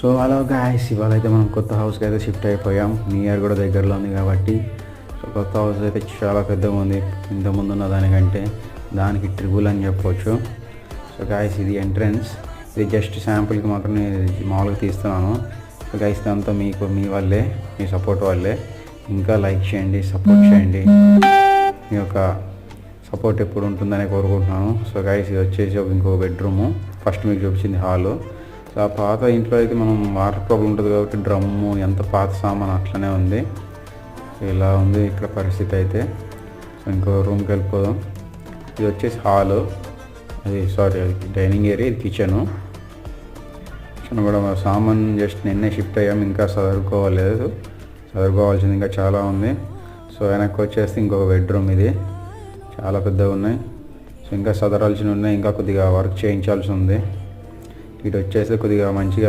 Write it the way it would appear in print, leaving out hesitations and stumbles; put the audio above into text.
So hello guys, ఇవాళ అయితే మనం కొత్త హౌస్కి అయితే షిఫ్ట్ అయిపోయాం. న్యూ ఇయర్ కూడా దగ్గరలో ఉంది కాబట్టి సో కొత్త హౌస్ అయితే చాలా పెద్దగా ఉంది. ఇంతకుముందు ఉన్న దానికంటే దానికి ట్రిబుల్ అని చెప్పవచ్చు. సో గాయ్స్, ఇది ఎంట్రన్స్. ఇది జస్ట్ శాంపుల్కి మాత్రమే మామూలుగా తీస్తున్నాను. సో గాయ్స్, ఇదంతా మీకు మీ వల్లే, మీ సపోర్ట్ వల్లే. ఇంకా లైక్ చేయండి, సపోర్ట్ చేయండి. మీ యొక్క సపోర్ట్ ఎప్పుడు ఉంటుందని కోరుకుంటున్నాను. సో గాయ్స్, ఇది వచ్చేసి ఇంకో బెడ్రూము. ఫస్ట్ మీకు చూపించింది హాలు. సో ఆ పాత ఇంట్లో అయితే మనం వాటర్ ప్రాబ్లం ఉంటుంది కాబట్టి డ్రమ్ము ఎంత పాత సామాన్ అట్లనే ఉంది. ఇలా ఉంది ఇక్కడ పరిస్థితి అయితే. సో ఇంకో రూమ్కి వెళ్ళిపోదాం. ఇది వచ్చేసి హాలు, అది డైనింగ్ ఏరియా, ఇది కిచెను. కిచెన్ కూడా సామాన్ జస్ట్ నిన్నే షిఫ్ట్ అయ్యాం, ఇంకా చదువుకోవాల్సింది ఇంకా చాలా ఉంది. సో వెనక్కి వచ్చేసి ఇంకొక బెడ్రూమ్, ఇది చాలా పెద్దగా ఉన్నాయి. సో ఇంకా సదరాల్సి ఉన్నాయి, ఇంకా కొద్దిగా వర్క్ చేయించాల్సి ఉంది. ఇటు వచ్చేసి కొద్దిగా మంచిగా